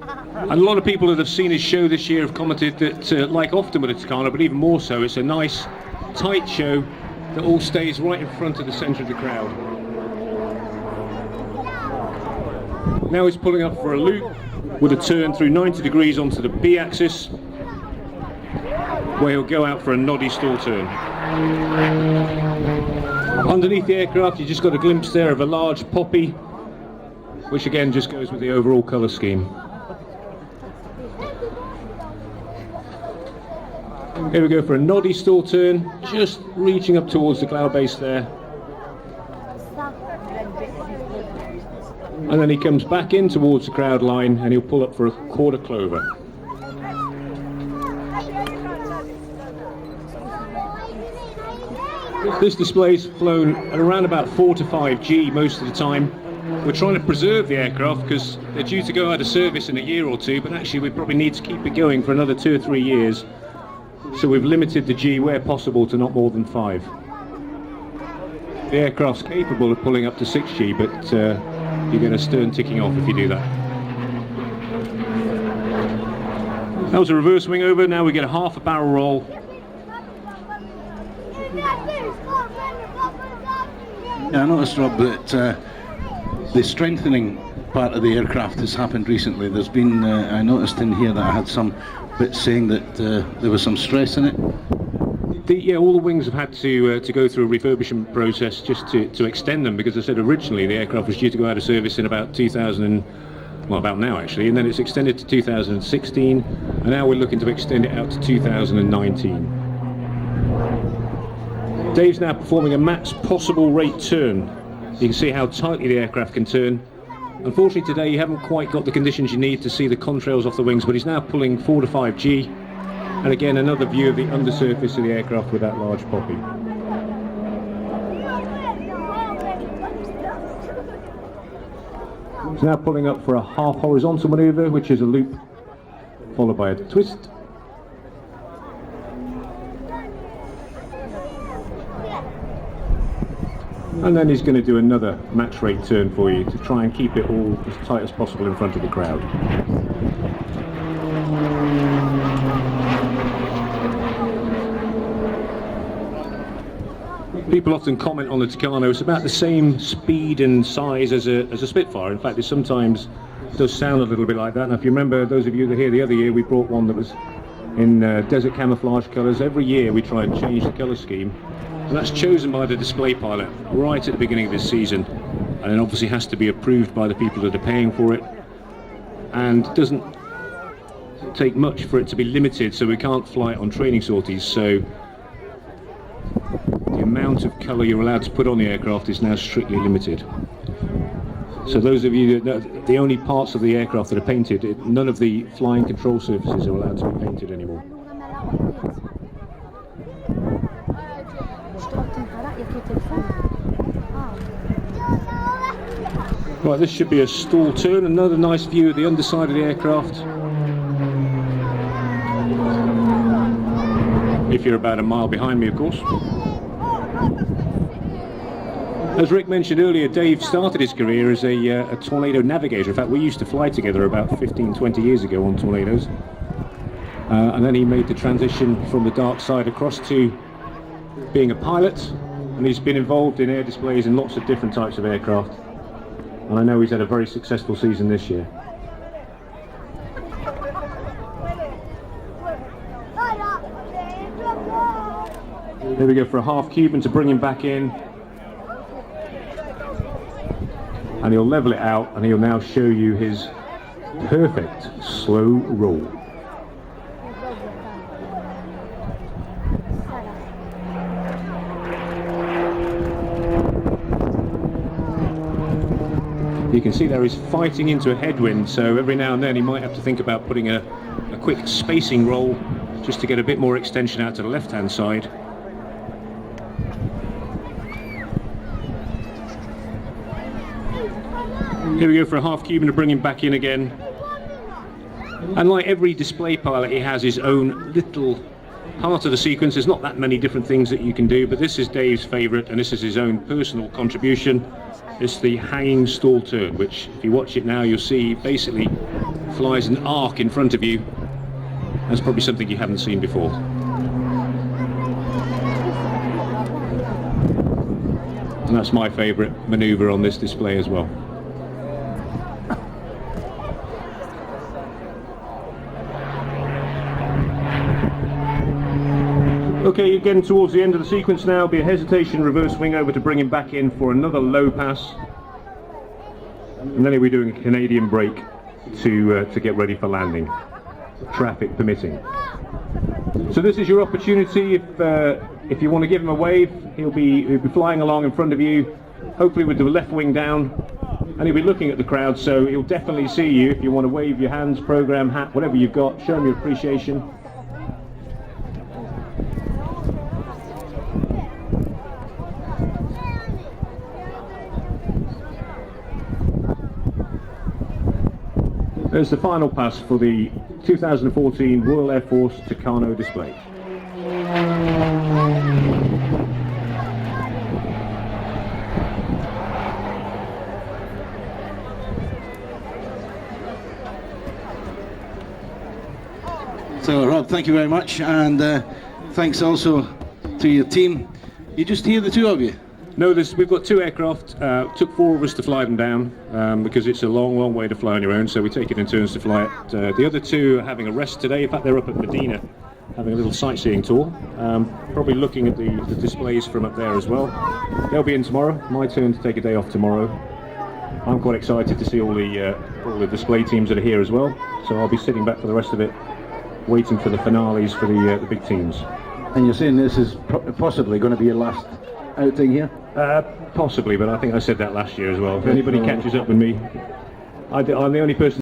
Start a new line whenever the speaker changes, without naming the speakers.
And a lot of people that have seen his show this year have commented that, like often with the Tucano, but even more so, it's a nice, tight show that all stays right in front of the centre of the crowd. Now he's pulling up for a loop with a turn through 90 degrees onto the B axis, where he'll go out for a noddy stall turn. Underneath the aircraft, you just got a glimpse there of a large poppy, which again just goes with the overall colour scheme. Here we go for a noddy stall turn, just reaching up towards the cloud base there. And then he comes back in towards the crowd line and he'll pull up for a quarter clover. This display's flown at around about 4 to 5 G most of the time. We're trying to preserve the aircraft because they're due to go out of service in a year or two, but actually we probably need to keep it going for another 2 or 3 years. So we've limited the G where possible to not more than 5. The aircraft's capable of pulling up to 6G, but you get a stern ticking off if you do that. That was a reverse wing over. Now we get a half a barrel roll.
Yeah, I noticed, Rob, that the strengthening part of the aircraft has happened recently. There's been, I noticed in here that I had some bits saying that there was some stress in it.
Yeah, all the wings have had to go through a refurbishment process just to extend them, because I said originally the aircraft was due to go out of service in about 2000, well, about now actually, and then it's extended to 2016, and now we're looking to extend it out to 2019. Dave's now performing a max possible rate turn. You can see how tightly the aircraft can turn. Unfortunately today you haven't quite got the conditions you need to see the contrails off the wings, but he's now pulling 4 to 5 G. And again, another view of the undersurface of the aircraft with that large poppy. He's now pulling up for a half horizontal manoeuvre, which is a loop followed by a twist. And then he's going to do another max rate turn for you to try and keep it all as tight as possible in front of the crowd. People often comment on the Tucano. It's about the same speed and size as a Spitfire. In fact, it sometimes does sound a little bit like that. And if you remember, those of you that were here the other year, we brought one that was in desert camouflage colours. Every year we try and change the colour scheme, and that's chosen by the display pilot right at the beginning of this season, and it obviously has to be approved by the people that are paying for it, and it doesn't take much for it to be limited, so we can't fly it on training sorties. So the amount of colour you're allowed to put on the aircraft is now strictly limited. So those of you that know, the only parts of the aircraft that are painted, none of the flying control surfaces are allowed to be painted anymore. Right, this should be a stall turn. Another nice view of the underside of the aircraft. If you're about a mile behind me, of course. As Rick mentioned earlier, Dave started his career as a Tornado navigator. In fact, we used to fly together about 15-20 years ago on Tornadoes. And then he made the transition from the dark side across to being a pilot. And he's been involved in air displays in lots of different types of aircraft. And I know he's had a very successful season this year. Here we go for a half Cuban to bring him back in. And he'll level it out, and he'll now show you his perfect slow roll. You can see there he's fighting into a headwind, so every now and then he might have to think about putting a quick spacing roll just to get a bit more extension out to the left-hand side. Here we go for a half Cuban to bring him back in again. And like every display pilot, he has his own little part of the sequence. There's not that many different things that you can do, but this is Dave's favourite, and this is his own personal contribution. It's the hanging stall turn, which if you watch it now, you'll see basically flies an arc in front of you. That's probably something you haven't seen before. And that's my favourite manoeuvre on this display as well. Okay, you're getting towards the end of the sequence now. Be a hesitation, reverse wing over to bring him back in for another low pass. And then he'll be doing a Canadian brake to get ready for landing, traffic permitting. So this is your opportunity. If you want to give him a wave, he'll be flying along in front of you, hopefully with the left wing down, and he'll be looking at the crowd, so he'll definitely see you. If you want to wave your hands, program, hat, whatever you've got, show him your appreciation. There's the final pass for the 2014 Royal Air Force Tucano display.
So Rob, thank you very much, and thanks also to your team. You just here, the two of you?
No, we've got two aircraft. Took 4 of us to fly them down because it's a long way to fly on your own, so we take it in turns to fly it. The other two are having a rest today. In fact, they're up at Medina having a little sightseeing tour, probably looking at the displays from up there as well. They'll be in tomorrow. My turn to take a day off tomorrow. I'm quite excited to see all the display teams that are here as well, so I'll be sitting back for the rest of it, waiting for the finales for the big teams.
And you're saying this is possibly going to be your last outing here?
Possibly, but I think I said that last year as well. If anybody catches up with me, I'm the only person